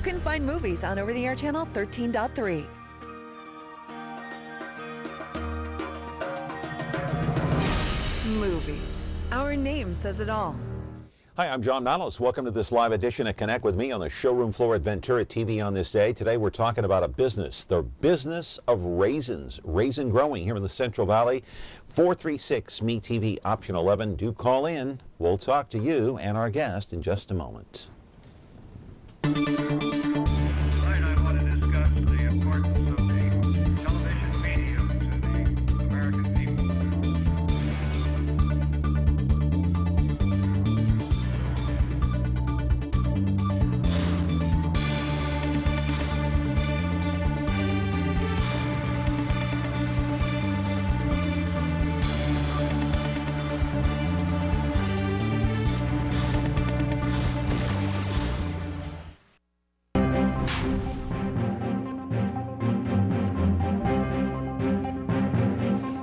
can find movies on over-the-air channel 13.3. Movies. Our name says it all. Hi, I'm John Mallows. Welcome to this live edition of Connect with me on the showroom floor at Ventura TV on this day. Today we're talking about a business, the business of raisins, raisin growing here in the Central Valley. 436-ME-TV, option 11. Do call in. We'll talk to you and our guest in just a moment. Tonight I want to discuss the importance of the television medium to the American people.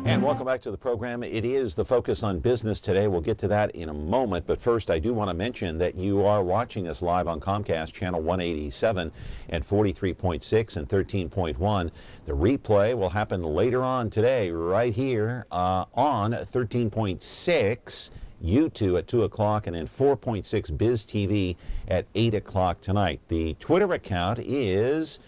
And welcome back to the program. It is the focus on business today. We'll get to that in a moment. But first, I do want to mention that you are watching us live on Comcast channel 187 and 43.6 and 13.1. The replay will happen later on today, right here on 13.6. U2 at 2 o'clock, and then 4.6 Biz TV at 8 o'clock tonight. The Twitter account is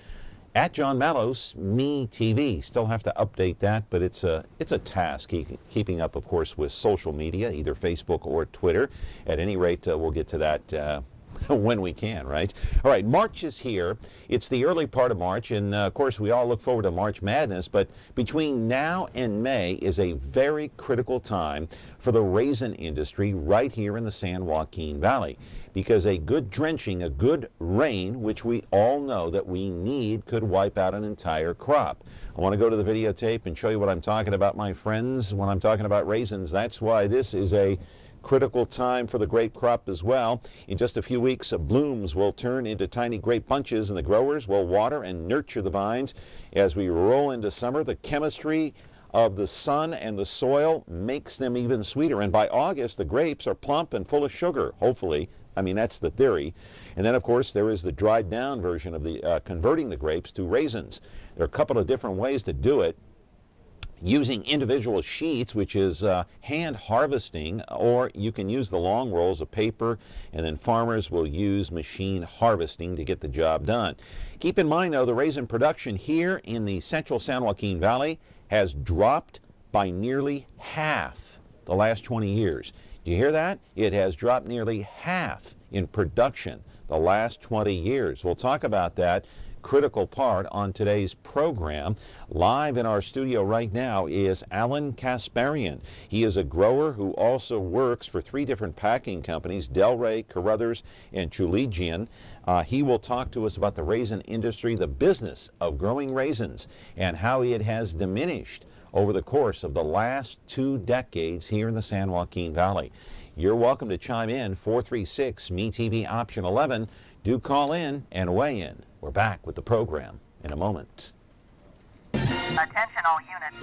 at John Mallows, Me TV. Still have to update that, but it's a task keeping up, of course, with social media, either Facebook or Twitter. At any rate, we'll get to that when we can, right? All right, March is here. It's the early part of March, and of course, we all look forward to March Madness, but between now and May is a very critical time for the raisin industry right here in the San Joaquin Valley, because a good drenching, a good rain, which we all know that we need, could wipe out an entire crop. I want to go to the videotape and show you what I'm talking about, my friends, when I'm talking about raisins. That's why this is a critical time for the grape crop as well. In just a few weeks, blooms will turn into tiny grape bunches, and the growers will water and nurture the vines. As we roll into summer, the chemistry of the sun and the soil makes them even sweeter. And by August, the grapes are plump and full of sugar, hopefully. I mean, that's the theory. And then, of course, there is the dried down version of the converting the grapes to raisins. There are a couple of different ways to do it. Using individual sheets, which is hand harvesting, or you can use the long rolls of paper, and then farmers will use machine harvesting to get the job done. Keep in mind, though, the raisin production here in the central San Joaquin Valley has dropped by nearly half the last 20 years. Do you hear that? It has dropped nearly half in production the last 20 years. We'll talk about that critical part on today's program. Live in our studio right now is Alan Kasparian. He is a grower who also works for 3 different packing companies, Delray, Carruthers, and Chuligian. He will talk to us about the raisin industry, the business of growing raisins, and how it has diminished over the course of the last 2 decades here in the San Joaquin Valley. You're welcome to chime in, 436-ME-TV, option 11. Do call in and weigh in. We're back with the program in a moment. Attention all units.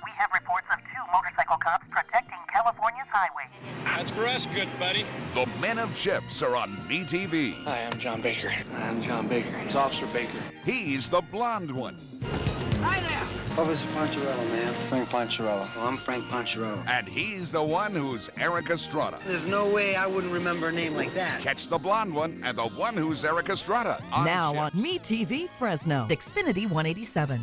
We have reports of 2 motorcycle cops protecting California's highways. That's for us, good buddy. The Men of Chips are on Me TV. Hi, I'm John Baker. I'm John Baker. It's Officer Baker. He's the blonde one. Hi there! Officer Poncherello, man. Frank Poncherello. Oh, I'm Frank Poncherello. And he's the one who's Eric Estrada. There's no way I wouldn't remember a name like that. Catch the blonde one and the one who's Eric Estrada on Now Chips. on Me TV Fresno, Xfinity 187.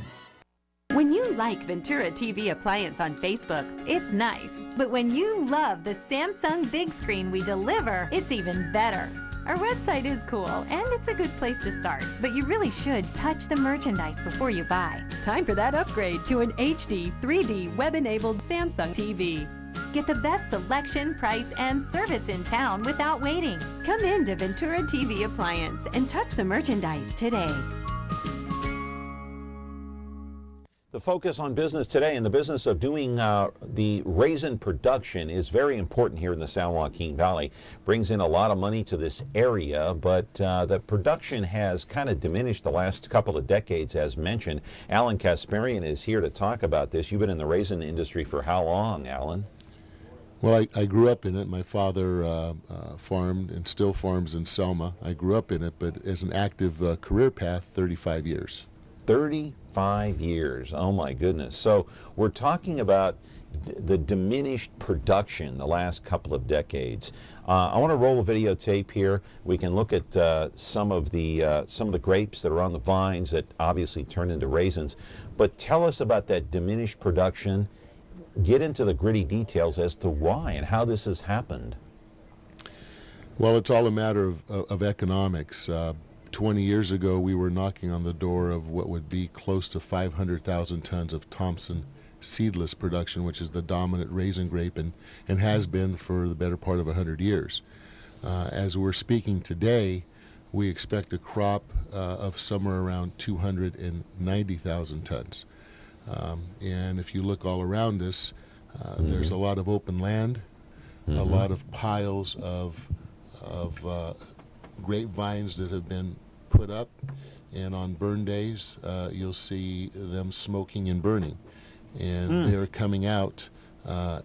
When you like Ventura TV Appliance on Facebook, it's nice. But when you love the Samsung big screen we deliver, it's even better. Our website is cool, and it's a good place to start. But you really should touch the merchandise before you buy. Time for that upgrade to an HD 3D web-enabled Samsung TV. Get the best selection, price, and service in town without waiting. Come in to Ventura TV Appliance and touch the merchandise today. The focus on business today and the business of doing the raisin production is very important here in the San Joaquin Valley. Brings in a lot of money to this area, but the production has kind of diminished the last couple of decades, as mentioned. Alan Kasparian is here to talk about this. You've been in the raisin industry for how long, Alan? Well, I grew up in it. My father farmed and still farms in Selma. I grew up in it, but as an active career path, 35 years. 35 years. Oh my goodness. So we're talking about the diminished production the last couple of decades. I want to roll a videotape here. We can look at some of the grapes that are on the vines that obviously turn into raisins. But tell us about that diminished production. Get into the gritty details as to why and how this has happened. Well, it's all a matter of economics. 20 years ago, we were knocking on the door of what would be close to 500,000 tons of Thompson seedless production, which is the dominant raisin grape and has been for the better part of 100 years. As we're speaking today, we expect a crop of somewhere around 290,000 tons. And if you look all around us, there's a lot of open land, a lot of piles of grapevines that have been put up, and on burn days, you'll see them smoking and burning. And they're coming out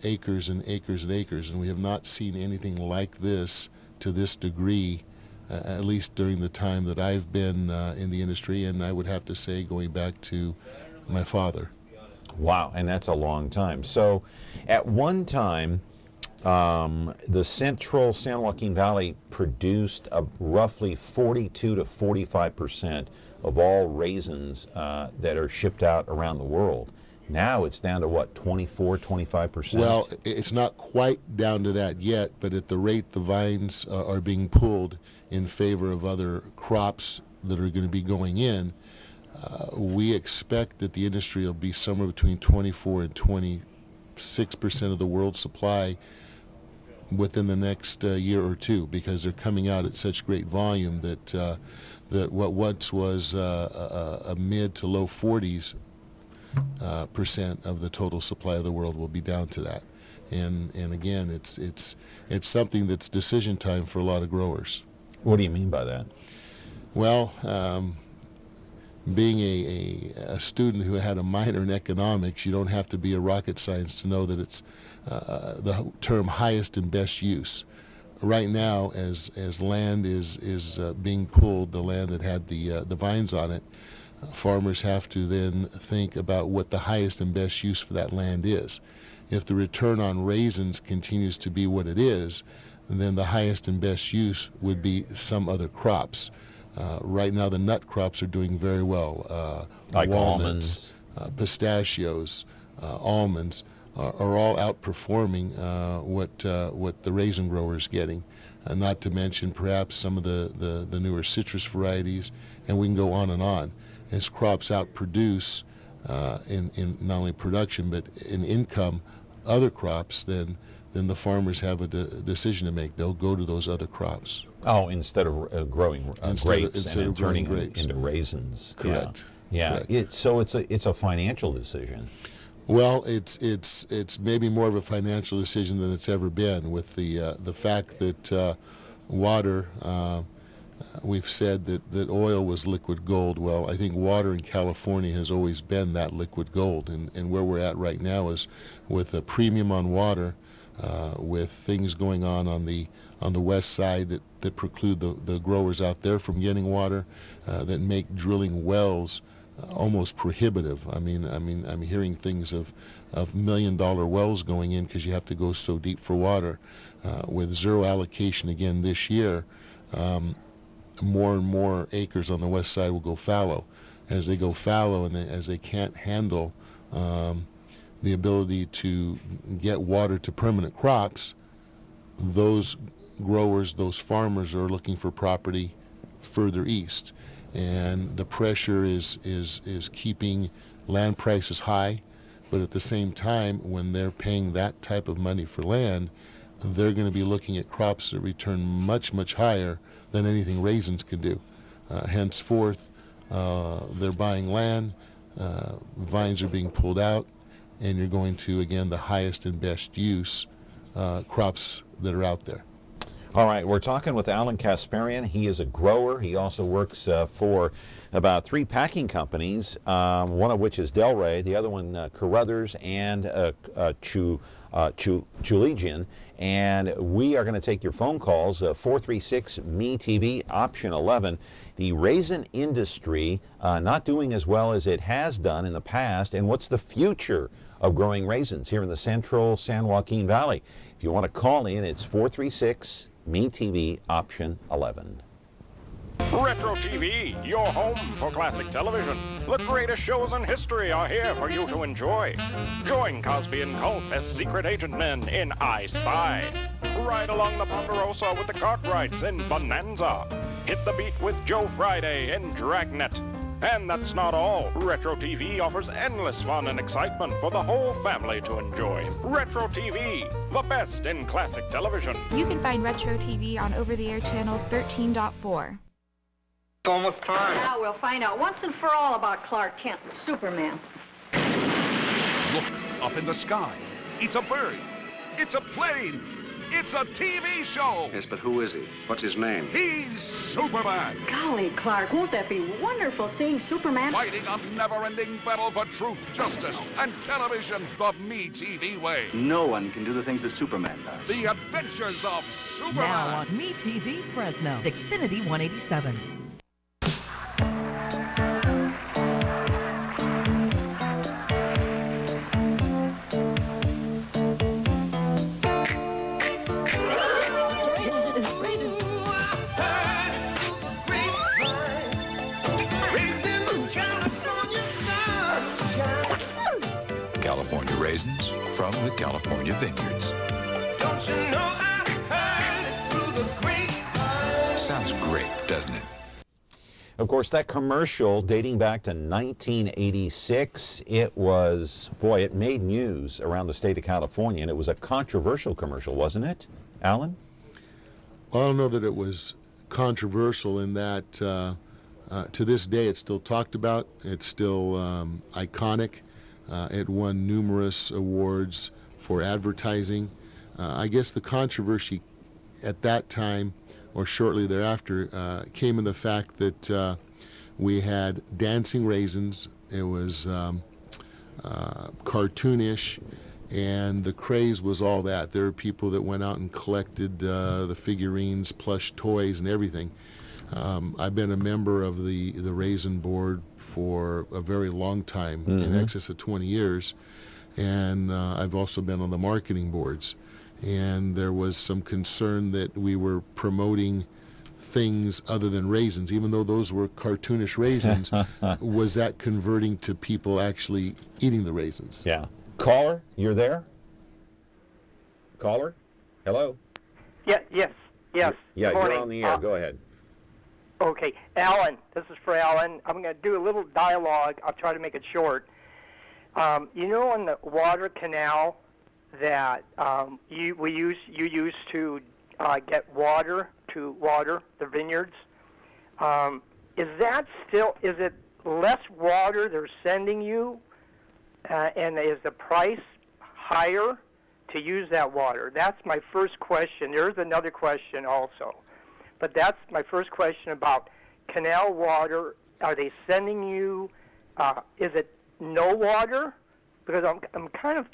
acres and acres and acres, and we have not seen anything like this to this degree, at least during the time that I've been in the industry, and I would have to say going back to my father. Wow, and that's a long time. So at one time, the central San Joaquin Valley produced roughly 42 to 45% of all raisins that are shipped out around the world. Now it's down to what, 24, 25%? Well, it's not quite down to that yet, but at the rate the vines are being pulled in favor of other crops that are going to be going in, we expect that the industry will be somewhere between 24 and 26% of the world's supply within the next year or two, because they're coming out at such great volume that what once was a mid to low 40s percent of the total supply of the world will be down to that. And again, it's something that's decision time for a lot of growers. What do you mean by that? Well, being a student who had a minor in economics, you don't have to be a rocket scientist to know that it's the term highest and best use. Right now, as land is being pulled, the land that had the vines on it, farmers have to then think about what the highest and best use for that land is. If the return on raisins continues to be what it is, then the highest and best use would be some other crops. Right now, the nut crops are doing very well. Like walnuts, pistachios, almonds are all outperforming what the raisin grower is getting. Not to mention perhaps some of the newer citrus varieties, and we can go on and on. As crops outproduce in not only production but in income other crops, then the farmers have a decision to make. They'll go to those other crops. Oh, instead of growing grapes and turning them into raisins. Correct. Yeah. Correct. So it's a financial decision. Well, it's maybe more of a financial decision than it's ever been, with the fact that water. We've said that oil was liquid gold. Well, I think water in California has always been that liquid gold, and where we're at right now is with a premium on water, with things going on the west side that preclude the growers out there from getting water, that make drilling wells almost prohibitive. I mean, I'm hearing things of $1 million wells going in because you have to go so deep for water. With zero allocation again this year, more and more acres on the west side will go fallow. As they go fallow and as they can't handle the ability to get water to permanent crops, those growers, those farmers are looking for property further east. And the pressure is keeping land prices high, but at the same time, when they're paying that type of money for land, they're going to be looking at crops that return much, much higher than anything raisins can do. Henceforth, they're buying land, vines are being pulled out, and you're going to, again, the highest and best use crops that are out there. All right, we're talking with Alan Kasparian. He is a grower. He also works for about 3 packing companies, one of which is Delray, the other one Carruthers, and Chuligian, and we are going to take your phone calls, 436-ME-TV, option 11. The raisin industry not doing as well as it has done in the past, and what's the future of growing raisins here in the central San Joaquin Valley? If you want to call in, it's 436-ME-TV, option 11. Retro TV, your home for classic television. The greatest shows in history are here for you to enjoy. Join Cosby and Colt as secret agent men in I Spy. Ride along the Ponderosa with the Cartwrights in Bonanza. Hit the beat with Joe Friday in Dragnet. And that's not all. Retro TV offers endless fun and excitement for the whole family to enjoy. Retro TV, the best in classic television. You can find Retro TV on over-the-air channel 13.4. It's almost time. Now we'll find out once and for all about Clark Kent and Superman. Look up in the sky. It's a bird. It's a plane. It's a TV show. Yes, but who is he? What's his name? He's Superman. Golly, Clark, won't that be wonderful seeing Superman? Fighting a never-ending battle for truth, justice, and television the Me TV way. No one can do the things that Superman does. The adventures of Superman. Now on Me TV Fresno, Xfinity 187. California raisins from the California vineyards. Don't you know I heard it through the grapevine? Sounds great, doesn't it? Of course, that commercial dating back to 1986, it was, boy, it made news around the state of California, and it was a controversial commercial, wasn't it, Alan? Well, I don't know that it was controversial in that to this day it's still talked about. It's still iconic. It won numerous awards for advertising. I guess the controversy at that time or shortly thereafter came in the fact that we had dancing raisins. It was cartoonish, and the craze was all that. There were people that went out and collected the figurines, plush toys, and everything. I've been a member of the Raisin Board for a very long time, in excess of 20 years, and I've also been on the marketing boards. And there was some concern that we were promoting things other than raisins, even though those were cartoonish raisins. Was that converting to people actually eating the raisins? Yeah. Caller, you're there? Caller? Hello? Yes. Yeah, Good morning. you're on the air. Go ahead. Okay, Alan, this is for Alan. I'm going to do a little dialogue. I'll try to make it short. You know, on the water canal that you used to get water to water the vineyards, is it less water they're sending you, and is the price higher to use that water? That's my first question. There's another question also. But that's my first question about canal water. Are they sending you, is it no water? Because I'm kind of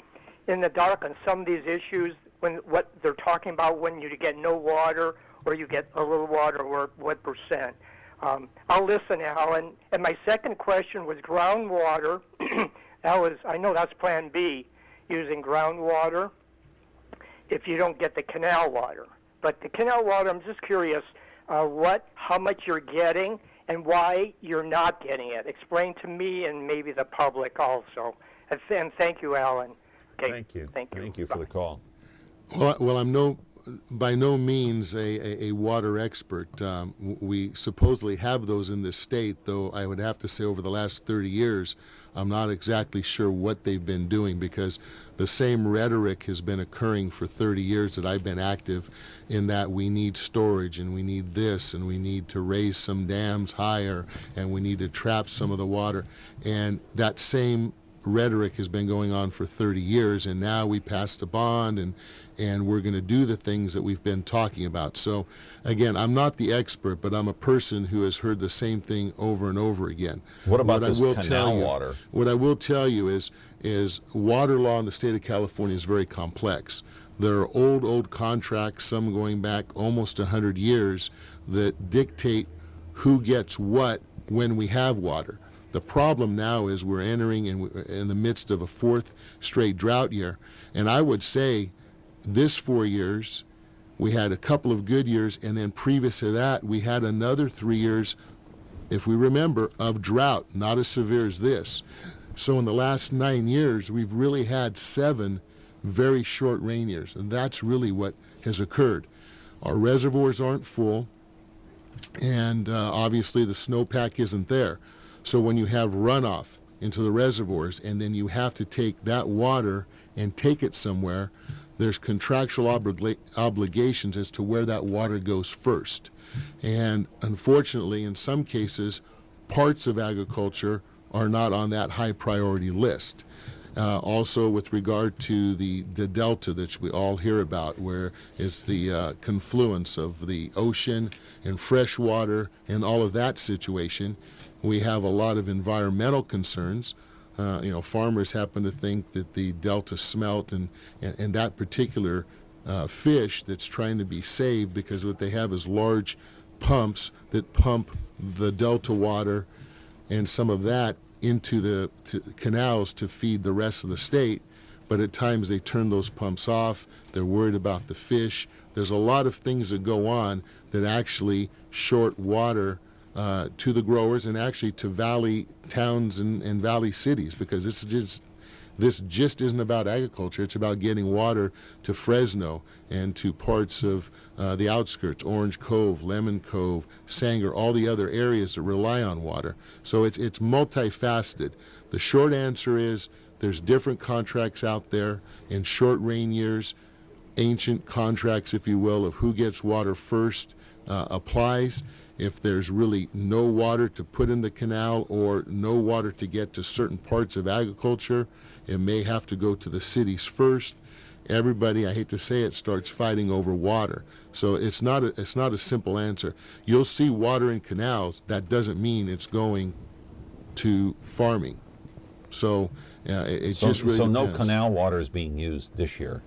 in the dark on some of these issues, what they're talking about when you get no water or you get a little water or what percent. I'll listen, Alan. And my second question was groundwater. I know that's plan B, using groundwater if you don't get the canal water. But the canal water, I'm just curious how much you're getting and why you're not getting it. Explain to me and maybe the public also. And thank you, Alan. Okay. Thank you. Thank you. Thank you for the call. Well, I'm by no means a water expert. We supposedly have those in this state, though I would have to say over the last 30 years, I'm not exactly sure what they've been doing, because the same rhetoric has been occurring for 30 years that I've been active in, that we need storage and we need this and we need to raise some dams higher and we need to trap some of the water. And that same rhetoric has been going on for 30 years, and now we passed a bond, and and we're going to do the things that we've been talking about. So, again, I'm not the expert, but I'm a person who has heard the same thing over and over again. What about this canal water? What I will tell you is water law in the state of California is very complex. There are old contracts, some going back almost 100 years, that dictate who gets what when we have water. The problem now is we're entering in the midst of a fourth straight drought year, and I would say this 4 years, we had a couple of good years, and then previous to that, we had another 3 years, if we remember, of drought, not as severe as this. So in the last 9 years, we've really had 7 very short rain years, and that's really what has occurred. Our reservoirs aren't full, and obviously the snowpack isn't there. So when you have runoff into the reservoirs, and then you have to take that water and take it somewhere, there's contractual obligations as to where that water goes first. And unfortunately, in some cases, parts of agriculture are not on that high priority list. Also, with regard to the delta that we all hear about, where it's the confluence of the ocean and fresh water and all of that situation, we have a lot of environmental concerns. Farmers happen to think that the delta smelt and that particular fish that's trying to be saved, because what they have is large pumps that pump the delta water and some of that into the canals to feed the rest of the state. But at times they turn those pumps off. They're worried about the fish. There's a lot of things that go on that actually short water to the growers and actually to valley towns and valley cities, because this just isn't about agriculture. It's about getting water to Fresno and to parts of the outskirts, Orange Cove, Lemon Cove, Sanger, all the other areas that rely on water. So it's multifaceted. The short answer is there's different contracts out there. In short rain years, ancient contracts, if you will, of who gets water first applies. If there's really no water to put in the canal or no water to get to certain parts of agriculture, it may have to go to the cities first. Everybody, I hate to say it, starts fighting over water. So it's not a simple answer. You'll see water in canals. That doesn't mean it's going to farming. So it just really so depends. No canal water is being used this year.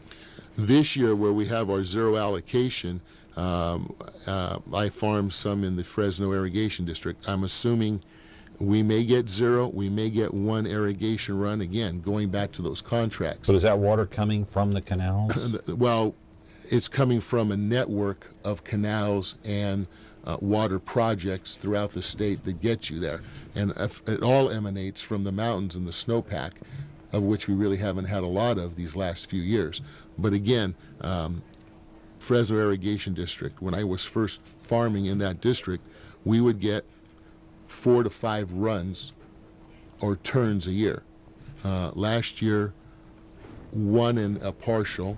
This year, where we have our zero allocation, I farm some in the Fresno Irrigation District. I'm assuming we may get 0, we may get 1 irrigation run, again, going back to those contracts. But is that water coming from the canals? Well, it's coming from a network of canals and water projects throughout the state that get you there. And it all emanates from the mountains and the snowpack, of which we really haven't had a lot of these last few years. But again, Fresno Irrigation District, when I was first farming in that district, we would get 4 to 5 runs or turns a year. Last year, 1 and a partial.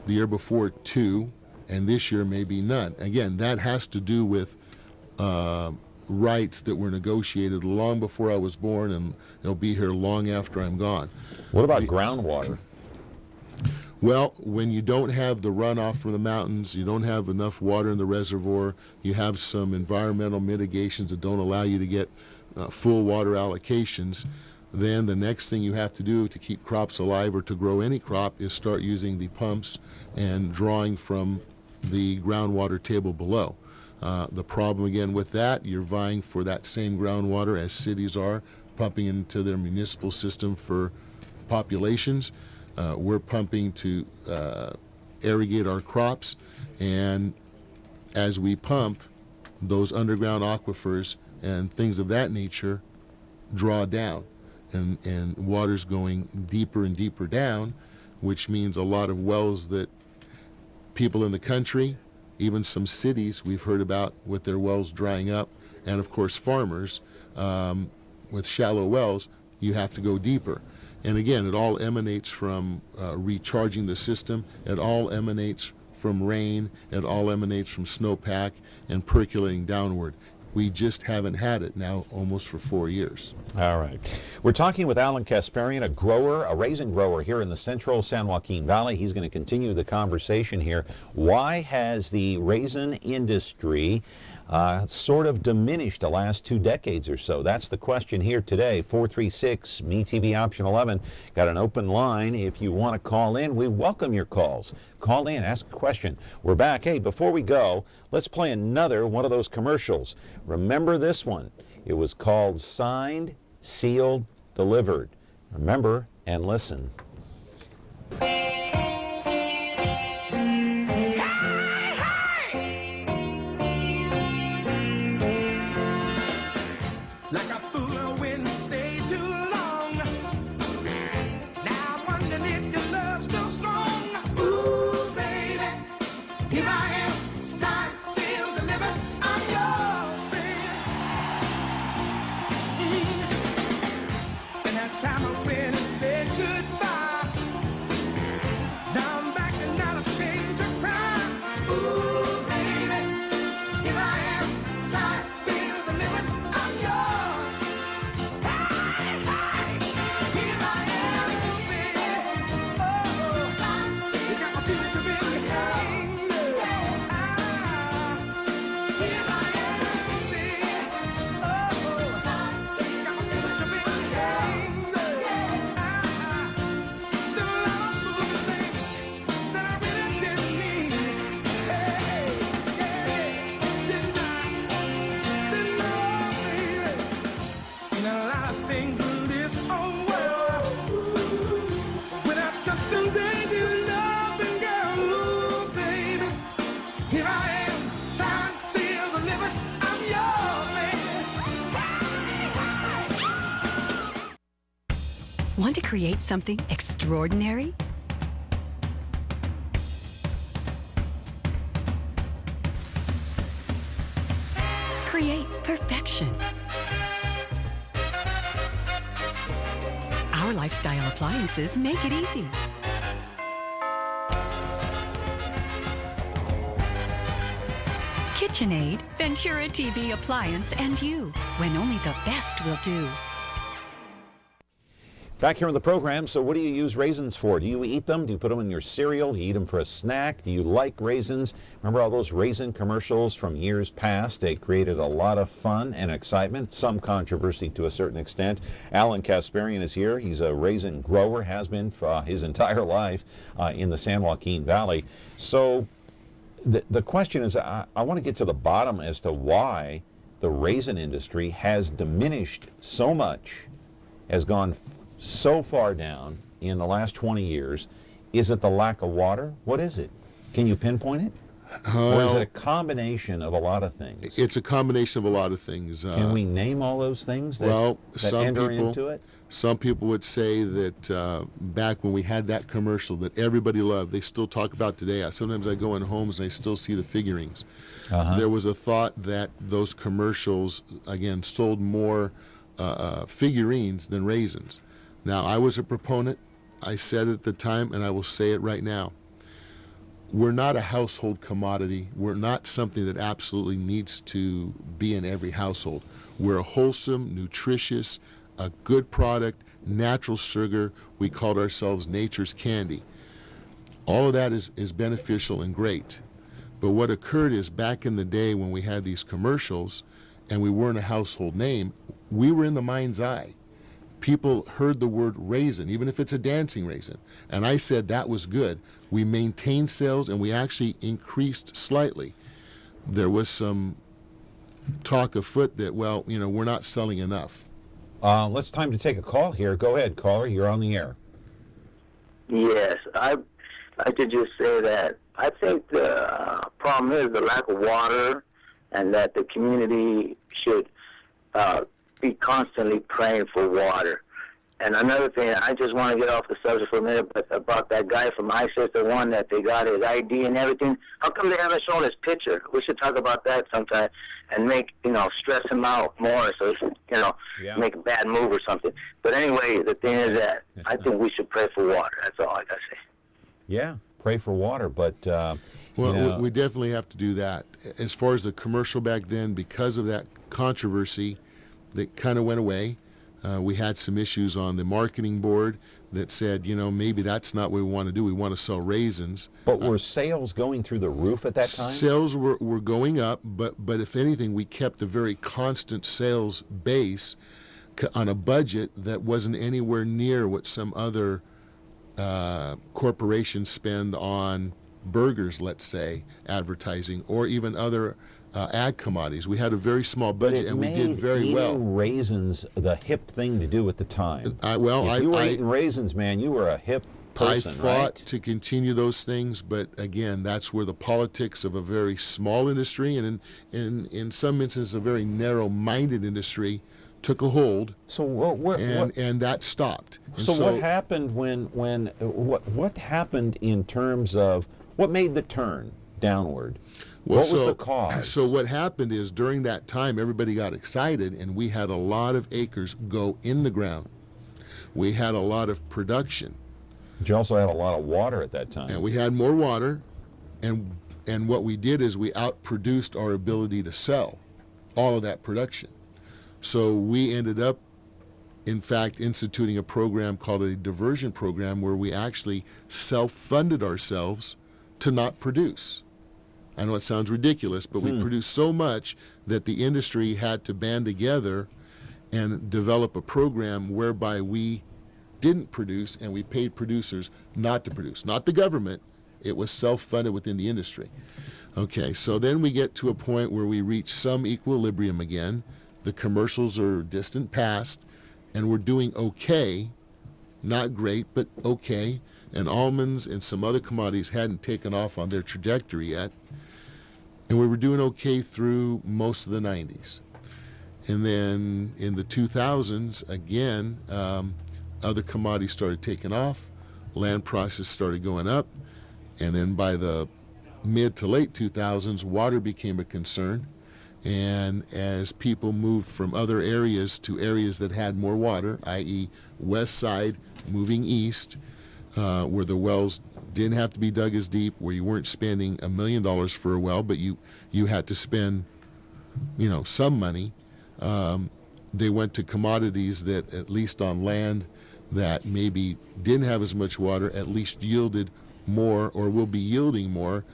The year before, 2, and this year maybe none. Again, that has to do with rights that were negotiated long before I was born, and they'll be here long after I'm gone. What about groundwater? Well, when you don't have the runoff from the mountains, you don't have enough water in the reservoir, you have some environmental mitigations that don't allow you to get full water allocations, then the next thing you have to do to keep crops alive or to grow any crop is start using the pumps and drawing from the groundwater table below. The problem again with that, you're vying for that same groundwater as cities are, pumping into their municipal system for populations. We're pumping to irrigate our crops, and as we pump, those underground aquifers and things of that nature draw down, and water's going deeper and deeper down, which means a lot of wells that people in the country, even some cities we've heard about with their wells drying up, and of course farmers with shallow wells, you have to go deeper. And again, it all emanates from recharging the system. It all emanates from rain. It all emanates from snowpack and percolating downward. We just haven't had it now almost for 4 years. All right. We're talking with Alan Kasparian, a grower, a raisin grower here in the central San Joaquin Valley. He's going to continue the conversation here. Why has the raisin industry sort of diminished the last 2 decades or so? That's the question here today. 436 MeTV option 11. Got an open line. If you want to call in, we welcome your calls. Call in, ask a question. We're back. Hey, before we go, let's play another one of those commercials. Remember this one. It was called Signed, Sealed, Delivered. Remember and listen. Like a fool when you stay too long. Now I'm wondering if your love's still strong. Ooh, baby, here I am, signed, sealed, delivered. I'm yours, baby. And that time I really said goodbye. Now I'm back and not ashamed to cry. Ooh, baby, here I am, signed, sealed, delivered. I'm yours. Want to create something extraordinary? Create perfection. Our lifestyle appliances make it easy. KitchenAid, Ventura TV appliance, and you, when only the best will do. Back here on the program, so what do you use raisins for? Do you eat them? Do you put them in your cereal? Do you eat them for a snack? Do you like raisins? Remember all those raisin commercials from years past? They created a lot of fun and excitement, some controversy to a certain extent. Alan Kasparian is here. He's a raisin grower, has been for his entire life in the San Joaquin Valley. So the question is, I want to get to the bottom as to why the raisin industry has diminished so much, has gone so far down in the last 20 years. Is it the lack of water? What is it? Can you pinpoint it? Or is it a combination of a lot of things? It's a combination of a lot of things. Can we name all those things that, enter into it? Some people would say that back when we had that commercial that everybody loved, they still talk about today. Sometimes I go in homes and I still see the figurines. There was a thought that those commercials, again, sold more figurines than raisins. Now, I was a proponent. I said it at the time, and I will say it right now. We're not a household commodity. We're not something that absolutely needs to be in every household. We're a wholesome, nutritious, a good product, natural sugar. We called ourselves nature's candy. All of that is beneficial and great. But what occurred is back in the day when we had these commercials and we weren't a household name, we were in the mind's eye. People heard the word raisin, even if it's a dancing raisin. And I said that was good. We maintained sales and we actually increased slightly. There was some talk afoot that, well, you know, we're not selling enough. It's time to take a call here. Go ahead, caller. You're on the air. Yes, I could just say that I think the problem is the lack of water, and that the community should be constantly praying for water. And another thing, I just want to get off the subject for a minute, but about that guy from ISIS, the one that they got his ID and everything. How come they haven't shown his picture? We should talk about that sometime and make, stress him out more so he can, make a bad move or something. But anyway, the thing is that I think we should pray for water. That's all I got to say. Yeah, pray for water. But Well, we definitely have to do that. As far as the commercial back then, because of that controversy that kind of went away, we had some issues on the marketing board that said, maybe that's not what we want to do. We want to sell raisins. But were sales going through the roof at that time? Sales were going up, but if anything, we kept a very constant sales base on a budget that wasn't anywhere near what some other corporations spend on burgers, let's say, advertising, or even other ag commodities. We had a very small budget, and we did very well. Eating raisins the hip thing to do at the time. If you were eating raisins, man, you were a hip person, I fought to continue those things, but again, that's where the politics of a very small industry, and in some instances a very narrow-minded industry, took a hold. So and that stopped. And so what happened what happened in terms of what made the turn downward? What was the cause? So what happened is during that time, everybody got excited, and we had a lot of acres go in the ground. We had a lot of production. But you also had a lot of water at that time. And we had more water, and what we did is we outproduced our ability to sell all of that production. So we ended up, in fact, instituting a program called a diversion program, where we actually self-funded ourselves to not produce. I know it sounds ridiculous, but we produced so much that the industry had to band together and develop a program whereby we didn't produce, and we paid producers not to produce. Not the government. It was self-funded within the industry. Okay, so then we get to a point where we reach some equilibrium again. The commercials are distant past, and we're doing okay. Not great, but okay. And almonds and some other commodities hadn't taken off on their trajectory yet. And we were doing okay through most of the 90s. And then in the 2000s, again, other commodities started taking off. Land prices started going up. And then by the mid to late 2000s, water became a concern. And as people moved from other areas to areas that had more water, i.e. west side moving east, where the wells didn't have to be dug as deep, where you weren't spending $1 million for a well, but you had to spend, some money. They went to commodities that, at least on land that maybe didn't have as much water, at least yielded more, or will be yielding more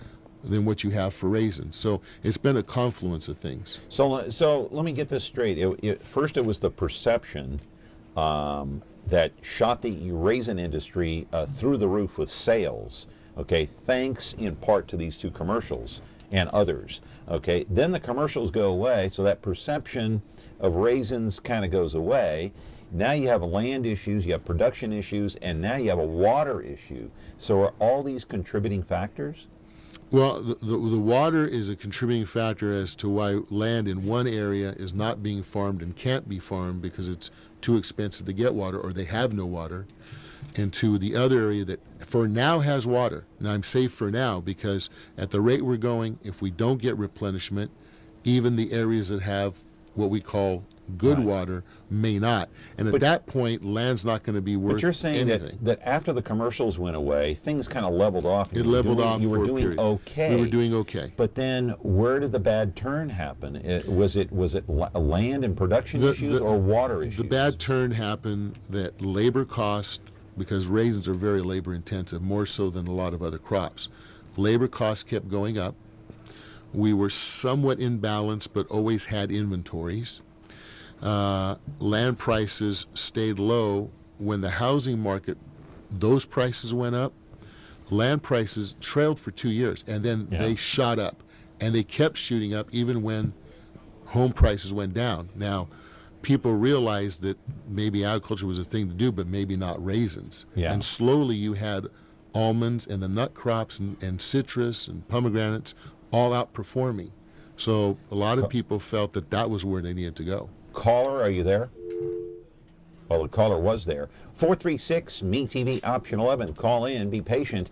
than what you have for raisins. So it's been a confluence of things. So let me get this straight. First, it was the perception that shot the raisin industry through the roof with sales, okay, thanks in part to these two commercials and others, okay. Then the commercials go away, so that perception of raisins kind of goes away. Now you have land issues, you have production issues, and now you have a water issue. So are all these contributing factors? Well, the water is a contributing factor as to why land in one area is not being farmed and can't be farmed because it's too expensive to get water, or they have no water, and to the other area that for now has water. Now I'm safe for now, because at the rate we're going, if we don't get replenishment, even the areas that have what we call good water may not. And at that point, land's not going to be worth anything. But you're saying that after the commercials went away, things kind of leveled off. It leveled off. You were doing okay. We were doing okay. But then, where did the bad turn happen? Was it land and production issues or water issues? The bad turn happened that labor cost, because raisins are very labor intensive, more so than a lot of other crops. Labor costs kept going up. We were somewhat in balance, but always had inventories. Land prices stayed low. When the housing market, those prices went up, land prices trailed for 2 years, and then they shot up, and they kept shooting up even when home prices went down. Now, people realized that maybe agriculture was a thing to do, but maybe not raisins. And slowly you had almonds and the nut crops and citrus and pomegranates all outperforming. So a lot of people felt that that was where they needed to go. Caller, are you there? Well, the caller was there. 436-MeTV, option 11. Call in, be patient.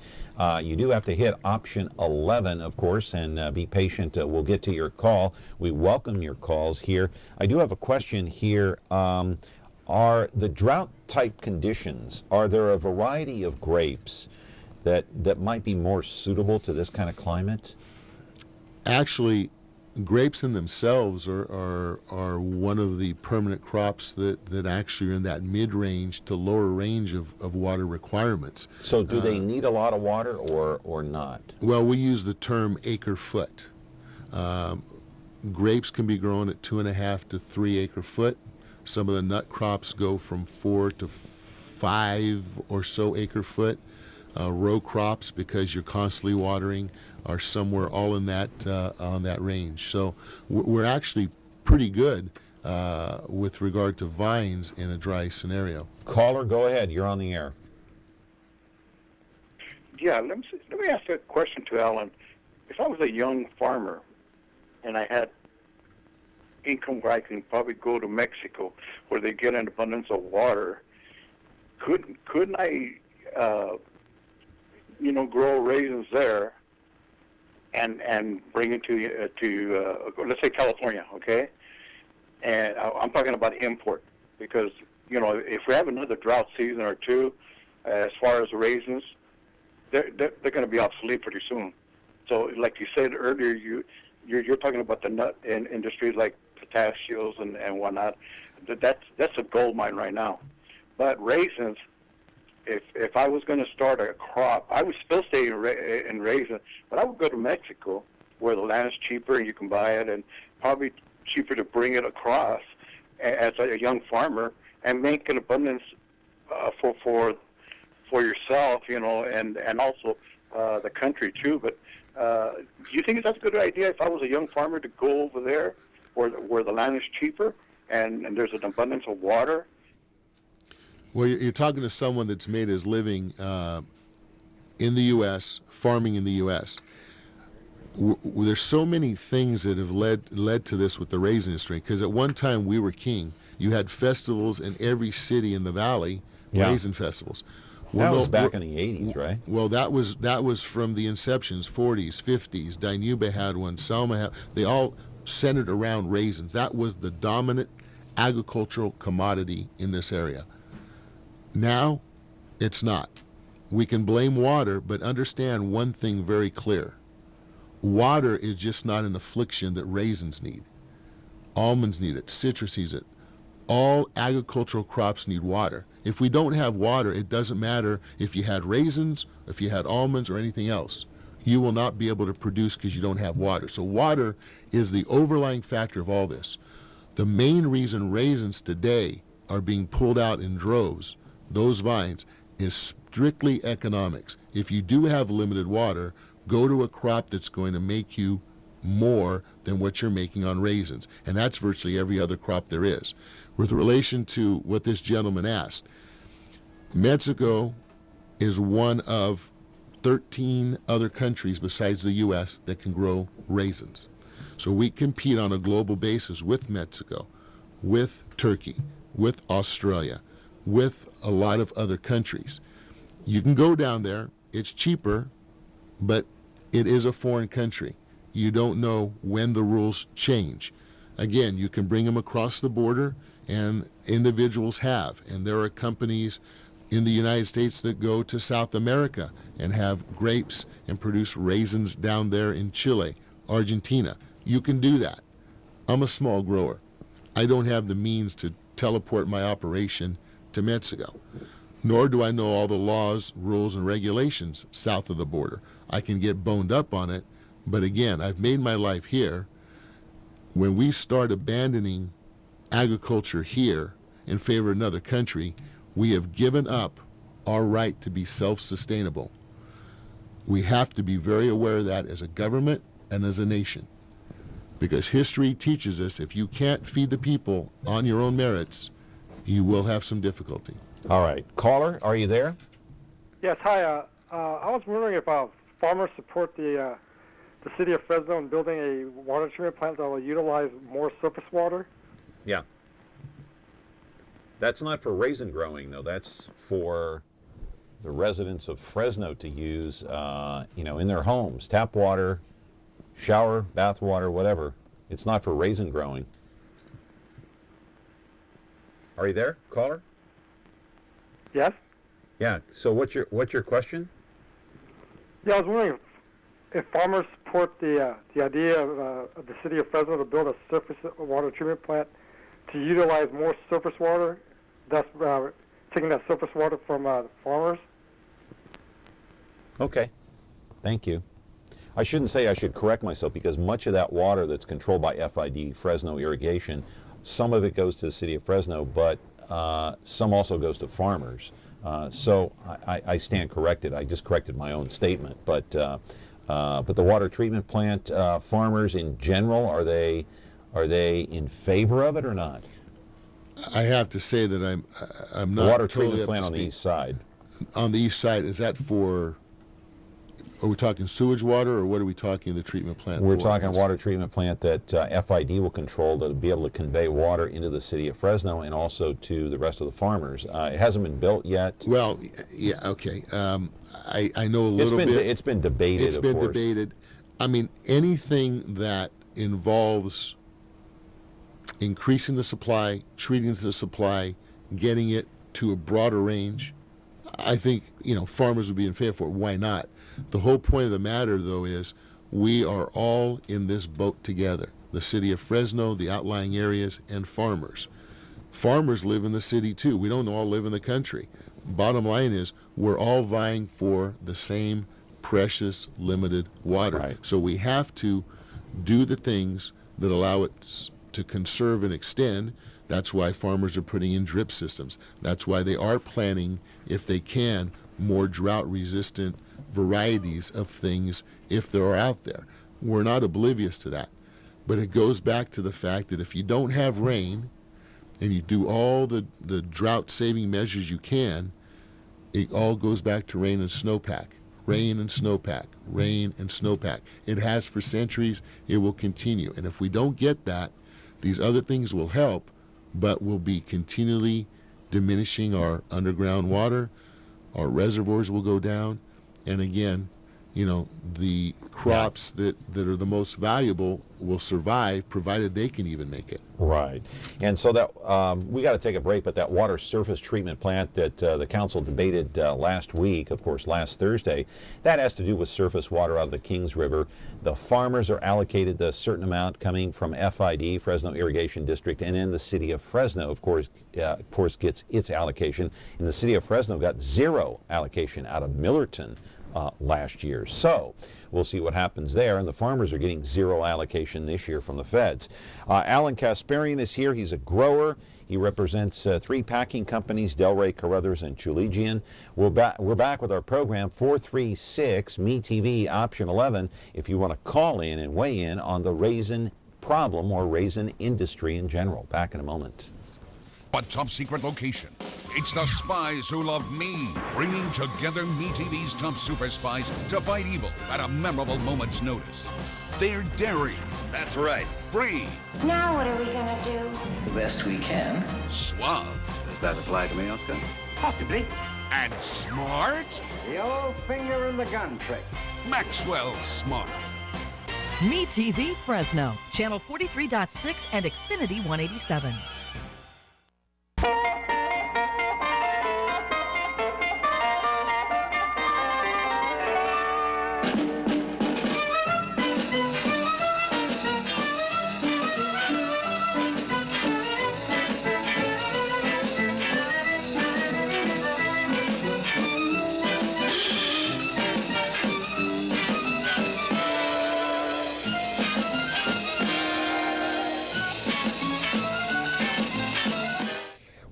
You do have to hit option 11, of course, and be patient. We'll get to your call. We welcome your calls here. I do have a question here. Are the drought-type conditions, are there a variety of grapes that might be more suitable to this kind of climate? Actually, grapes in themselves are one of the permanent crops that actually are in that mid-range to lower range of water requirements. So do they need a lot of water or not? Well, we use the term acre foot. Grapes can be grown at 2.5 to 3 acre foot. Some of the nut crops go from 4 to 5 or so acre foot. Row crops, because you're constantly watering, are somewhere all in that on that range. So we're actually pretty good with regard to vines in a dry scenario. Caller, go ahead. You're on the air. Yeah, let me ask a question to Alan. If I was a young farmer and I had income where I can probably go to Mexico where they get an abundance of water, couldn't I grow raisins there and bring it to let's say California, okay? And I'm talking about import, because if we have another drought season or two, as far as raisins, they're going to be obsolete pretty soon. So, like you said earlier, you're talking about the nut industry, like pistachios and whatnot. That's a gold mine right now. But raisins, if I was going to start a crop, I would still stay in raisins, but I would go to Mexico, where the land is cheaper and you can buy it, and probably cheaper to bring it across as a young farmer and make an abundance for yourself, and also the country too. But do you think that's a good idea if I was a young farmer to go over there where the land is cheaper and there's an abundance of water? Well, you're talking to someone that's made his living in the U.S., farming in the U.S. There's so many things that have led to this with the raisin industry, because at one time we were king. You had festivals in every city in the valley, raisin festivals. That was back in the 80s, right? Well, that was from the inceptions, 40s, 50s. Dinuba had one, Selma had. They all centered around raisins. That was the dominant agricultural commodity in this area. Now, it's not. We can blame water, but understand one thing very clear. Water is just not an affliction that raisins need. Almonds need it, citrus needs it. All agricultural crops need water. If we don't have water, it doesn't matter if you had raisins, if you had almonds, or anything else. You will not be able to produce because you don't have water. So water is the overlying factor of all this. The main reason raisins today are being pulled out in droves, those vines, is strictly economics. If you do have limited water, go to a crop that's going to make you more than what you're making on raisins. And that's virtually every other crop there is. With relation to what this gentleman asked, Mexico is one of 13 other countries besides the U.S. that can grow raisins. So we compete on a global basis with Mexico, with Turkey, with Australia, with a lot of other countries. You can go down there, it's cheaper, but it is a foreign country. You don't know when the rules change. Again, you can bring them across the border, and individuals have. And there are companies in the United States that go to South America and have grapes and produce raisins down there in Chile, Argentina. You can do that. I'm a small grower. I don't have the means to teleport my operation to Mexico, nor do I know all the laws, rules, and regulations south of the border. I can get boned up on it, but again, I've made my life here. When we start abandoning agriculture here in favor of another country, we have given up our right to be self-sustainable. We have to be very aware of that as a government and as a nation, because history teaches us if you can't feed the people on your own merits, you will have some difficulty. All right. Caller, are you there? Yes, hi. I was wondering if farmers support the city of Fresno in building a water treatment plant that will utilize more surface water. Yeah. That's not for raisin growing, though. That's for the residents of Fresno to use, in their homes. Tap water, shower, bath water, whatever. It's not for raisin growing. Are you there, caller? Yes. Yeah. So what's your question? Yeah, I was wondering if farmers support the idea of the city of Fresno to build a surface water treatment plant to utilize more surface water, thus taking that surface water from farmers. Okay, thank you. I shouldn't say, I should correct myself, because much of that water that's controlled by FID, Fresno Irrigation, some of it goes to the city of Fresno, but some also goes to farmers. So I stand corrected. I just corrected my own statement. But the water treatment plant, farmers in general, are they in favor of it or not? I have to say that I'm not the water totally treatment plant on the east side. On the east side, is that for? Are we talking sewage water, or what are we talking the treatment plant We're for? talking a water treatment plant that FID will control to be able to convey water into the city of Fresno and also to the rest of the farmers. It hasn't been built yet. Well, yeah, okay. I know a little bit. It's been debated, It's of been course. debated. I mean, anything that involves increasing the supply, treating the supply, getting it to a broader range, I think, farmers would be in favor for it. Why not? The whole point of the matter, though, is we are all in this boat together. The city of Fresno, the outlying areas, and farmers. Farmers live in the city, too. We don't all live in the country. Bottom line is we're all vying for the same precious, limited water. Right. So we have to do the things that allow it to conserve and extend. That's why farmers are putting in drip systems. That's why they are planting, if they can, more drought-resistant varieties of things if they're out there. We're not oblivious to that. But it goes back to the fact that if you don't have rain and you do all the drought-saving measures you can, it all goes back to rain and snowpack. Rain and snowpack. Rain and snowpack. It has for centuries. It will continue. And if we don't get that, these other things will help, but we'll be continually diminishing our underground water. Our reservoirs will go down. And again, the crops that are the most valuable will survive, provided they can even make it. Right. And so that we got to take a break, but that water surface treatment plant that the council debated last week, of course, last Thursday, that has to do with surface water out of the Kings River. The farmers are allocated a certain amount coming from FID, Fresno Irrigation District, and then the city of Fresno, of course, gets its allocation. And the city of Fresno got zero allocation out of Millerton last year. So we'll see what happens there, and the farmers are getting zero allocation this year from the feds. Alan Kasparian is here. He's a grower. He represents three packing companies, Delray, Carruthers, and Chuligian. We're back with our program, 436-MeTV, option 11, if you want to call in and weigh in on the raisin problem or raisin industry in general. Back in a moment. A top secret location. It's the spies who love me, bringing together MeTV's top super spies to fight evil at a memorable moment's notice. They're daring. That's right. Brave. Now what are we gonna do? The best we can. Suave. Does that apply to me, Oscar? Possibly. And smart. The old finger in the gun trick. Maxwell Smart. MeTV Fresno, channel 43.6 and Xfinity 187.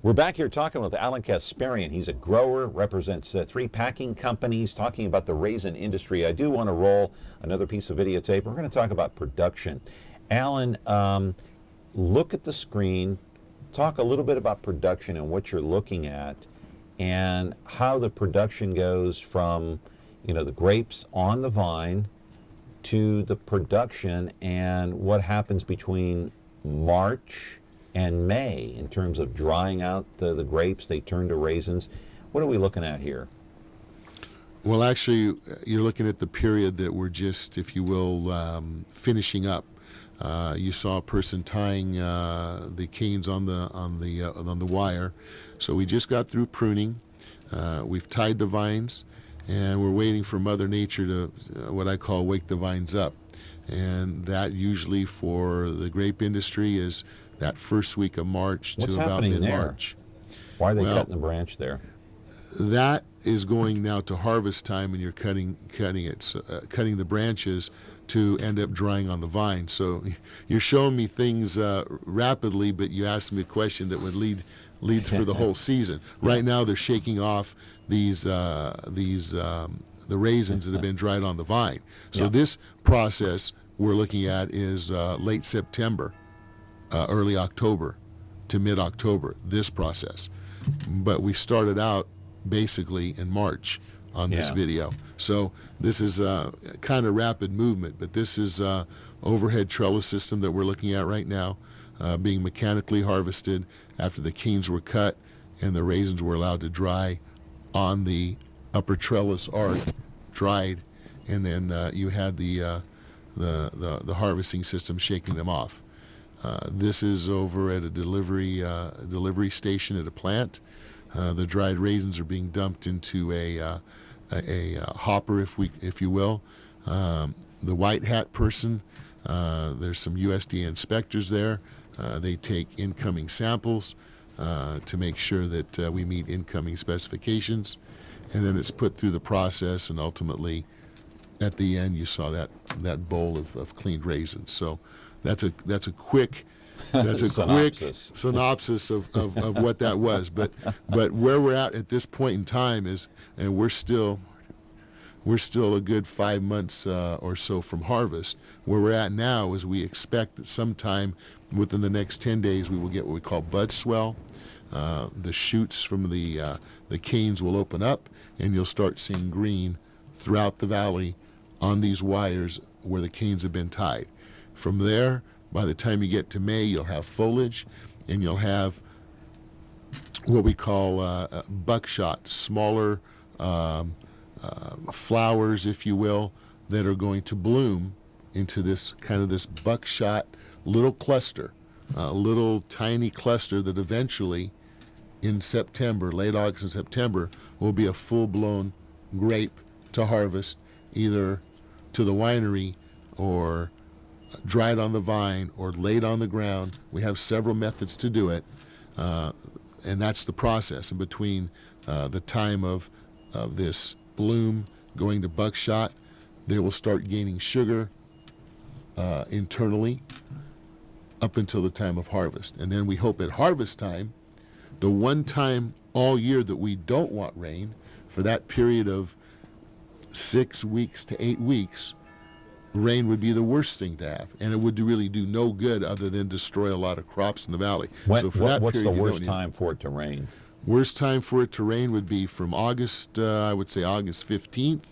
We're back here talking with Alan Kasparian. He's a grower, represents three packing companies, talking about the raisin industry. I do want to roll another piece of videotape. We're going to talk about production. Alan, look at the screen, talk a little bit about production and what you're looking at and how the production goes from, the grapes on the vine to the production and what happens between March and May in terms of drying out the grapes, they turn to raisins. What are we looking at here? Well, actually, you're looking at the period that we're just, if you will, finishing up. You saw a person tying the canes on the wire. So we just got through pruning. We've tied the vines, and we're waiting for Mother Nature to, what I call, wake the vines up. And that usually for the grape industry is that first week of March What's to about happening mid-March. Why are they cutting the branch there? That is going now to harvest time, and you're cutting the branches to end up drying on the vine. So you're showing me things rapidly, but you asked me a question that would lead for the whole season. Right now, they're shaking off the raisins that have been dried on the vine. So this process we're looking at is late September, early October to mid-October, this process. But we started out basically in March on this video. So this is kind of rapid movement, but this is overhead trellis system that we're looking at right now, being mechanically harvested after the canes were cut and the raisins were allowed to dry on the upper trellis arc, dried, and then you had the harvesting system shaking them off. This is over at a delivery station at a plant. The dried raisins are being dumped into a hopper, if you will. The white hat person, there's some USDA inspectors there. They take incoming samples to make sure that we meet incoming specifications, and then it's put through the process, and ultimately at the end you saw that bowl of cleaned raisins. So that's a quick synopsis of what that was. But where we're at this point in time is, and we're still a good 5 months or so from harvest. Where we're at now is we expect that sometime within the next 10 days we will get what we call bud swell. The shoots from the canes will open up, and you'll start seeing green throughout the valley on these wires where the canes have been tied. From there, by the time you get to May, you'll have foliage, and you'll have what we call buckshot, smaller flowers, if you will, that are going to bloom into this buckshot little cluster, little tiny cluster that eventually in September, late August and September, will be a full-blown grape to harvest, either to the winery or dried on the vine or laid on the ground. We have several methods to do it, and that's the process. And between the time of this bloom going to buckshot, they will start gaining sugar internally up until the time of harvest. And then we hope at harvest time, the one time all year that we don't want rain, for that period of 6 weeks to 8 weeks, rain would be the worst thing to have, and it would really do no good other than destroy a lot of crops in the valley. What's the worst time for it to rain? Worst time for it to rain would be from August, I would say August 15th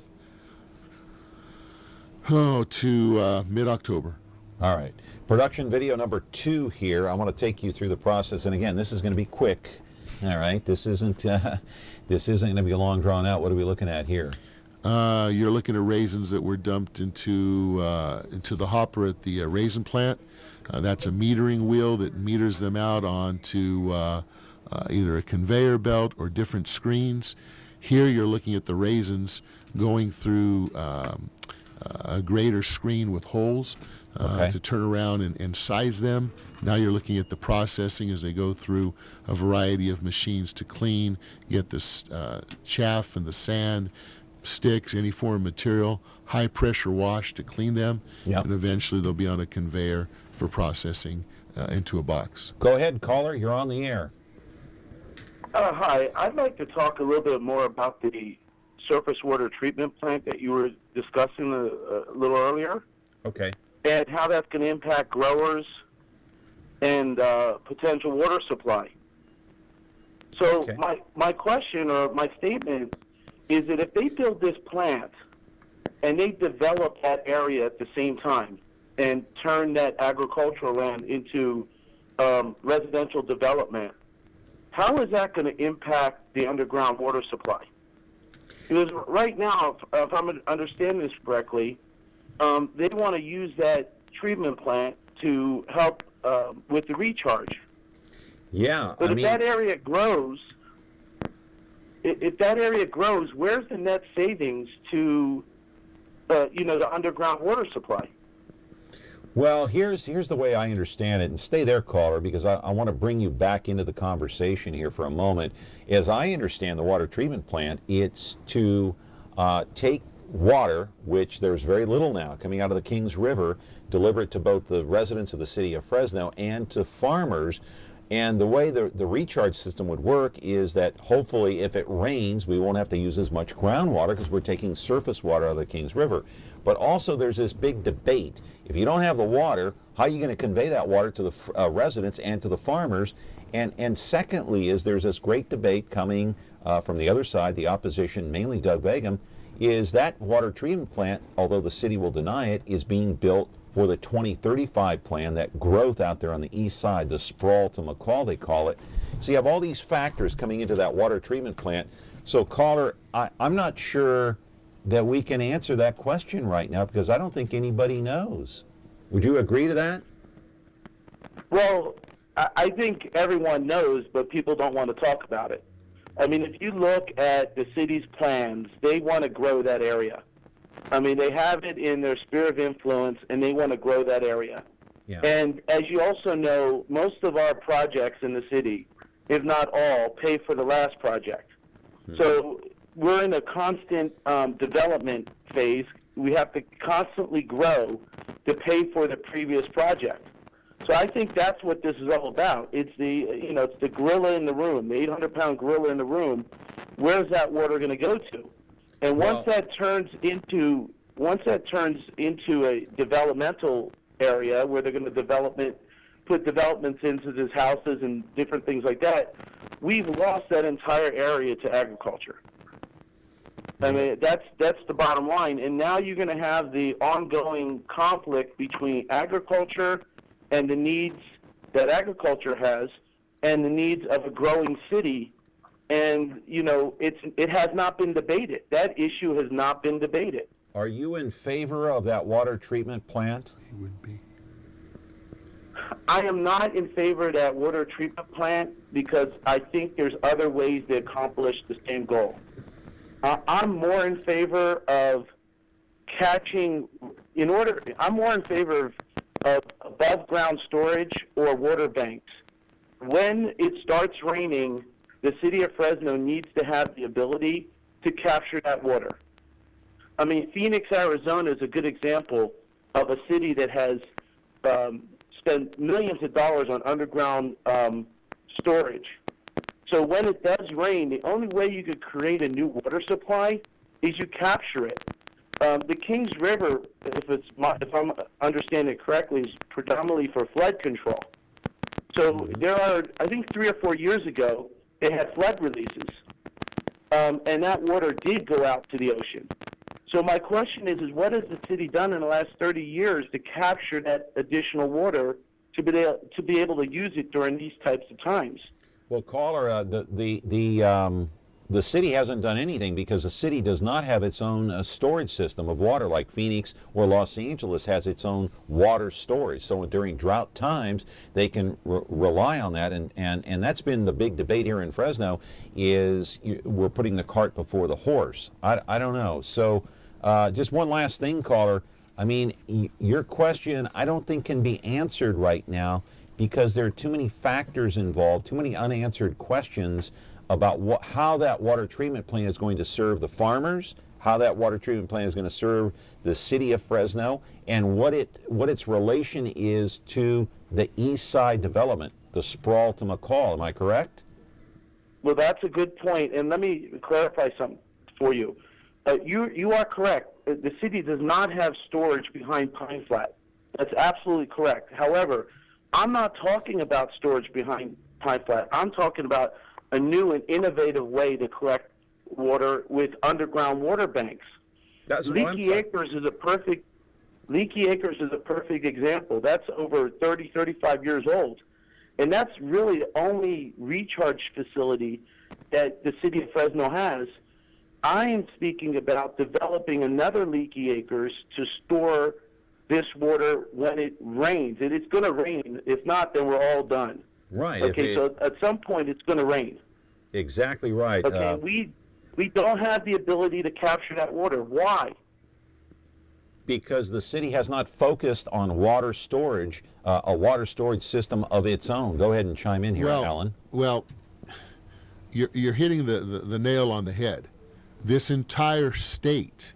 to mid-October. All right. Production video number 2 here. I want to take you through the process, and again, this is going to be quick. All right. This isn't going to be a long drawn out. What are we looking at here? You're looking at raisins that were dumped into the hopper at the raisin plant. That's a metering wheel that meters them out onto either a conveyor belt or different screens. Here you're looking at the raisins going through a grater screen with holes to turn around and size them. Now you're looking at the processing as they go through a variety of machines to clean, get this chaff and the sand, sticks, any form of material, high pressure wash to clean them, and eventually they'll be on a conveyor for processing into a box. Go ahead, caller, you're on the air. Hi, I'd like to talk a little bit more about the surface water treatment plant that you were discussing a little earlier. Okay. And how that's going to impact growers and potential water supply. So my question or my statement is that if they build this plant and they develop that area at the same time and turn that agricultural land into residential development, how is that going to impact the underground water supply? Because right now, if I'm understanding this correctly, they want to use that treatment plant to help with the recharge. Yeah. But if that area grows, if that area grows, where's the net savings to, the underground water supply? Well, here's the way I understand it, and stay there, caller, because I want to bring you back into the conversation here for a moment. As I understand the water treatment plant, it's to take water, which there's very little now coming out of the Kings River, deliver it to both the residents of the city of Fresno and to farmers. And the way the recharge system would work is that hopefully if it rains, we won't have to use as much groundwater because we're taking surface water out of the Kings River. But also there's this big debate. If you don't have the water, how are you going to convey that water to the residents and to the farmers? And secondly is there's this great debate coming from the other side, the opposition, mainly Doug Begum, is that water treatment plant, although the city will deny it, is being built for the 2035 plan, that growth out there on the east side, the sprawl to McCall, they call it. So you have all these factors coming into that water treatment plant. So caller, I'm not sure that we can answer that question right now because I don't think anybody knows. Would you agree to that? Well, I think everyone knows, but people don't want to talk about it. I mean, if you look at the city's plans, they want to grow that area. I mean, they have it in their sphere of influence, and they want to grow that area. Yeah. And as you also know, most of our projects in the city, if not all, pay for the last project. So we're in a constant development phase. We have to constantly grow to pay for the previous project. So I think that's what this is all about. It's it's the gorilla in the room, the 800-pound gorilla in the room. Where's that water going to go to? And once that turns into a developmental area where they're going to put developments into these houses and different things like that, we've lost that entire area to agriculture. I mean, that's the bottom line. And now you're going to have the ongoing conflict between agriculture and the needs that agriculture has and the needs of a growing city. And, it has not been debated. That issue has not been debated. Are you in favor of that water treatment plant? He would be. I am not in favor of that water treatment plant because I think there's other ways to accomplish the same goal. I'm more in favor of I'm more in favor of above ground storage or water banks. When it starts raining, the city of Fresno needs to have the ability to capture that water. I mean, Phoenix, Arizona is a good example of a city that has spent millions of dollars on underground storage. So when it does rain, the only way you could create a new water supply is you capture it. The Kings River, if I'm understanding it correctly, is predominantly for flood control. So there are, I think 3 or 4 years ago, they had flood releases, and that water did go out to the ocean. So my question is what has the city done in the last 30 years to capture that additional water to be able to use it during these types of times? Well, caller, the city hasn't done anything because the city does not have its own storage system of water like Phoenix or Los Angeles has its own water storage. So during drought times, they can rely on that. And that's been the big debate here in Fresno is we're putting the cart before the horse. I don't know. So just one last thing, caller. I mean, your question I don't think can be answered right now because there are too many factors involved, too many unanswered questions about how that water treatment plant is going to serve the farmers, how that water treatment plant is going to serve the city of Fresno, and what its relation is to the east side development, the sprawl to McCall. Am I correct? Well, that's a good point, and let me clarify something for you. You are correct. The city does not have storage behind Pine Flat. That's absolutely correct. However, I'm not talking about storage behind Pine Flat. I'm talking about a new and innovative way to collect water with underground water banks. Leaky Acres is a perfect example. That's over 30, 35 years old. And that's really the only recharge facility that the city of Fresno has. I am speaking about developing another Leaky Acres to store this water when it rains. And it's going to rain. If not, then we're all done. Right. Okay, so at some point it's going to rain. Exactly right. Okay, We don't have the ability to capture that water. Why? Because the city has not focused on water storage, a water storage system of its own. Go ahead and chime in here, Alan. Well, you're hitting the nail on the head. This entire state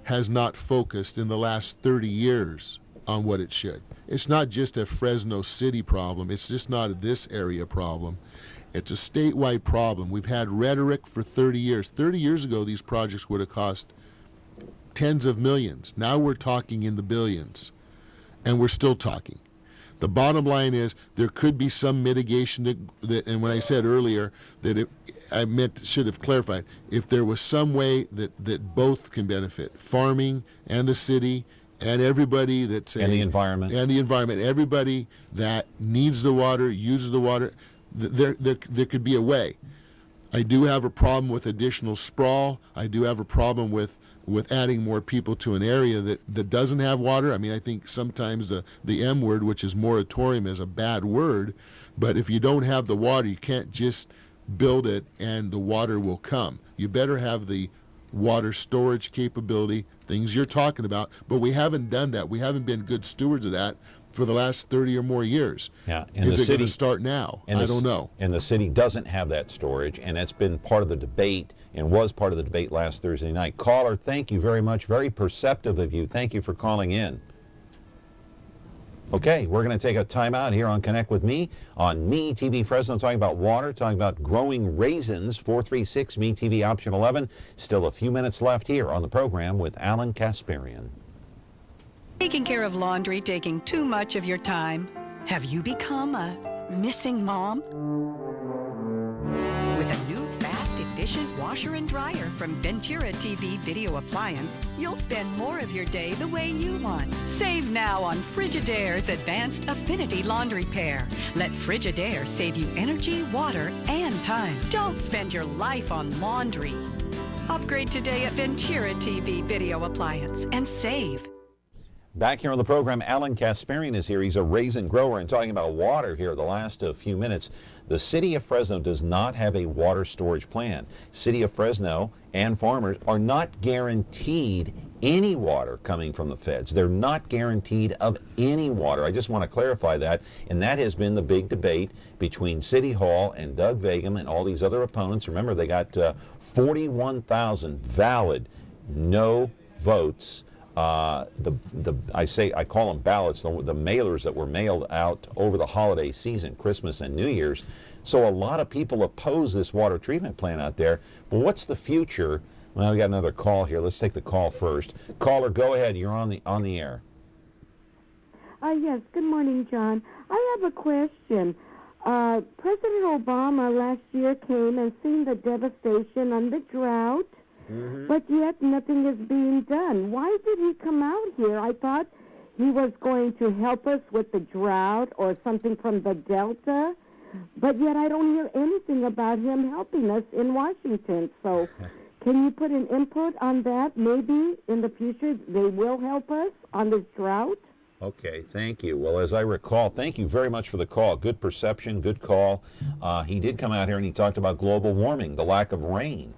has not focused in the last 30 years on what it should. It's not just a Fresno City problem. It's just not a this area problem. It's a statewide problem. We've had rhetoric for 30 years. 30 years ago, these projects would have cost tens of millions. Now we're talking in the billions, and we're still talking. The bottom line is there could be some mitigation that and when I said earlier that I should have clarified, if there was some way that both can benefit, farming and the city and everybody that's and the environment, everybody that needs the water, uses the water, there could be a way. I do have a problem with additional sprawl. I do have a problem with adding more people to an area that doesn't have water. I mean, I think sometimes the M word, which is moratorium, is a bad word, but if you don't have the water, you can't just build it and the water will come. You better have the water storage capability, things you're talking about, but we haven't done that. We haven't been good stewards of that for the last 30 or more years. Yeah, and is it going to start now? I don't know. And the city doesn't have that storage, and that's been part of the debate and was part of the debate last Thursday night. Caller, thank you very much. Very perceptive of you. Thank you for calling in. Okay, we're going to take a time out here on Connect with Me on Me TV Fresno, talking about water, talking about growing raisins. 436 Me TV option 11. Still a few minutes left here on the program with Alan Kasparian. Taking care of laundry taking too much of your time? Have you become a missing mom? With a new fast, efficient washer and dryer from Ventura TV Video Appliance, you'll spend more of your day the way you want. Save now on Frigidaire's Advanced Affinity Laundry Pair. Let Frigidaire save you energy, water, and time. Don't spend your life on laundry. Upgrade today at Ventura TV Video Appliance and save. Back here on the program, Alan Kasparian is here. He's a raisin grower and talking about water here the last few minutes. The city of Fresno does not have a water storage plan. City of Fresno and farmers are not guaranteed any water coming from the feds. They're not guaranteed of any water. I just want to clarify that. And that has been the big debate between City Hall and Doug Vagum and all these other opponents. Remember, they got 41,000 valid no votes. I call them ballots, the mailers that were mailed out over the holiday season, Christmas and New Year's. So a lot of people oppose this water treatment plant out there. But what's the future? Well, we got another call here. Let's take the call first. Caller, go ahead. You're on the air. Yes. Good morning, John. I have a question. President Obama last year came and seen the devastation on the drought. Mm-hmm. But yet nothing is being done. Why did he come out here? I thought he was going to help us with the drought or something from the Delta, but yet I don't hear anything about him helping us in Washington. So can you put an input on that? Maybe in the future they will help us on this drought? Okay, thank you. Well, as I recall, thank you very much for the call. Good perception, good call. He did come out here and he talked about global warming, the lack of rain.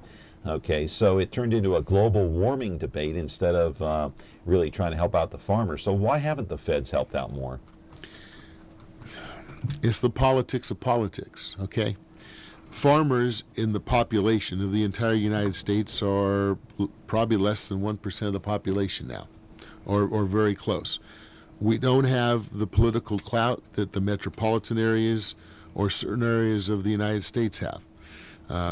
Okay, so it turned into a global warming debate instead of really trying to help out the farmers. So why haven't the feds helped out more? It's the politics of politics, okay? Farmers in the population of the entire United States are probably less than 1% of the population now, or very close. We don't have the political clout that the metropolitan areas or certain areas of the United States have.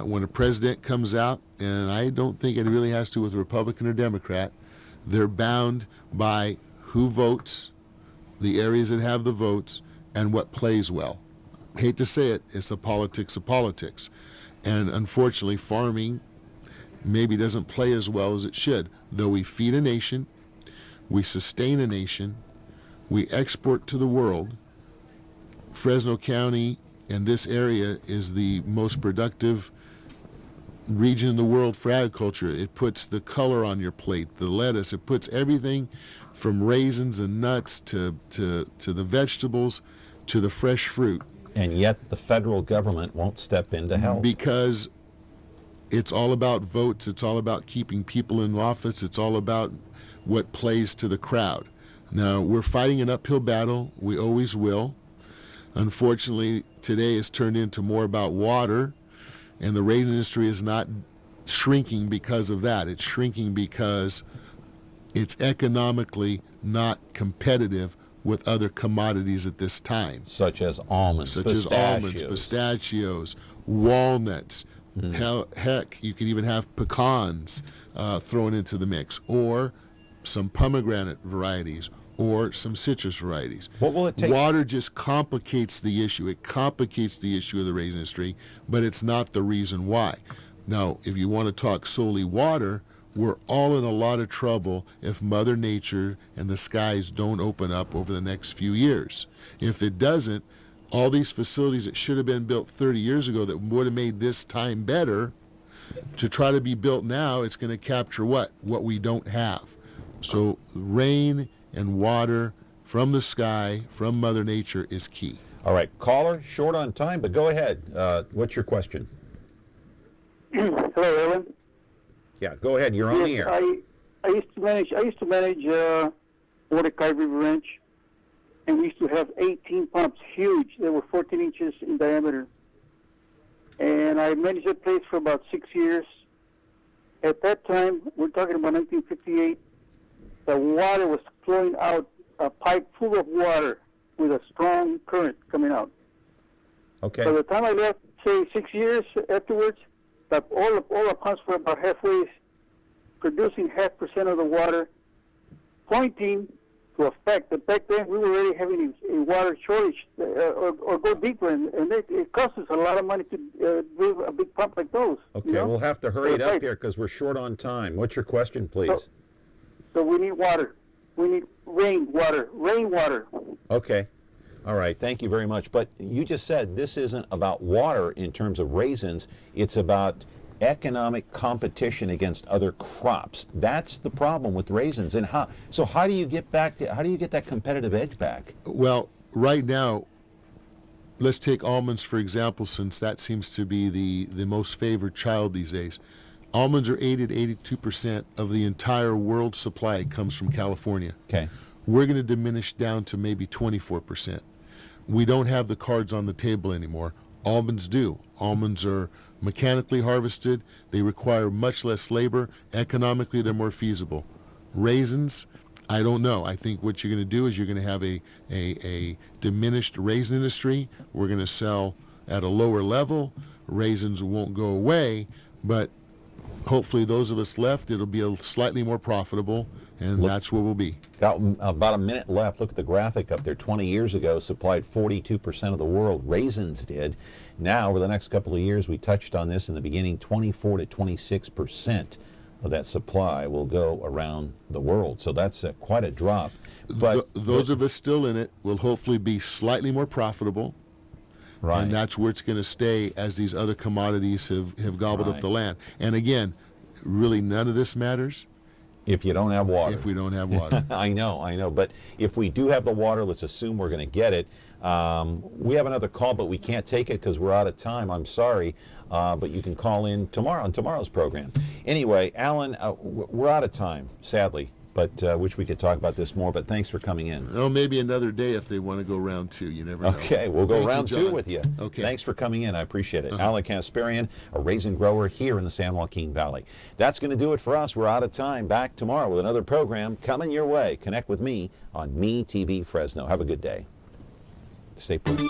When a president comes out, and I don't think it really has to do with Republican or Democrat, they're bound by who votes, the areas that have the votes, and what plays well. Hate to say it, it's the politics of politics. And unfortunately, farming maybe doesn't play as well as it should. Though we feed a nation, we sustain a nation, we export to the world. Fresno County and this area is the most productive region in the world for agriculture. It puts the color on your plate, the lettuce, it puts everything from raisins and nuts to the vegetables to the fresh fruit. And yet the federal government won't step in to help. Because it's all about votes. It's all about keeping people in office. It's all about what plays to the crowd. Now, we're fighting an uphill battle. We always will. Unfortunately, today has turned into more about water, and the raisin industry is not shrinking because of that. It's shrinking because it's economically not competitive with other commodities at this time. Such as almonds, pistachios, walnuts. Heck, you could even have pecans thrown into the mix, or some pomegranate varieties, or some citrus varieties. What will it take? Water just complicates the issue. It complicates the issue of the raisin industry, but it's not the reason why. Now, if you want to talk solely water, we're all in a lot of trouble if Mother Nature and the skies don't open up over the next few years. If it doesn't, all these facilities that should have been built 30 years ago that would have made this time better, to try to be built now, it's going to capture what? What we don't have. So rain and water from the sky, from Mother Nature, is key. All right, caller, short on time, but go ahead. What's your question? Hello, Alan. Yeah, go ahead. You're on the air. I used to manage Mordecai River Ranch, and we used to have 18 pumps, huge. They were 14 inches in diameter. And I managed that place for about 6 years. At that time, we're talking about 1958, the water was flowing out, a pipe full of water with a strong current coming out. Okay. By the time I left, say 6 years afterwards, all the pumps were about halfway, producing 0.5% of the water, pointing to a fact that back then we were already having a water shortage, or go deeper, and it costs us a lot of money to build a big pump like those. Okay, we'll have to hurry it up here because we're short on time. What's your question, please? So we need water. We need rainwater. Okay. All right, thank you very much. But you just said this isn't about water in terms of raisins. It's about economic competition against other crops. That's the problem with raisins. And how do you get that competitive edge back? Well, right now, let's take almonds for example, since that seems to be the most favored child these days. Almonds are 80 to 82% of the entire world supply comes from California. Okay. We're going to diminish down to maybe 24%. We don't have the cards on the table anymore. Almonds do. Almonds are mechanically harvested. They require much less labor. Economically, they're more feasible. Raisins, I don't know. I think what you're going to do is you're going to have a diminished raisin industry. We're going to sell at a lower level. Raisins won't go away, but hopefully those of us left, it'll be slightly more profitable, and that's where we'll be. Got about a minute left. Look at the graphic up there. 20 years ago, supplied 42% of the world. Raisins did. Now, over the next couple of years, we touched on this in the beginning, 24 to 26% of that supply will go around the world. So that's quite a drop. But those of us still in it will hopefully be slightly more profitable. Right. And that's where it's going to stay as these other commodities have gobbled up the land. And again, really none of this matters if you don't have water. If we don't have water. I know. But if we do have the water, let's assume we're going to get it. We have another call, but we can't take it because we're out of time. I'm sorry. But you can call in tomorrow on tomorrow's program. Anyway, Alan, we're out of time, sadly. But wish we could talk about this more, but thanks for coming in. Oh, maybe another day if they want to go round two. You never know. Okay, we'll go round two with you. Okay. Thanks for coming in. I appreciate it. Alan Kasparian, a raisin grower here in the San Joaquin Valley. That's going to do it for us. We're out of time. Back tomorrow with another program coming your way. Connect with me on Me TV Fresno. Have a good day. Stay put.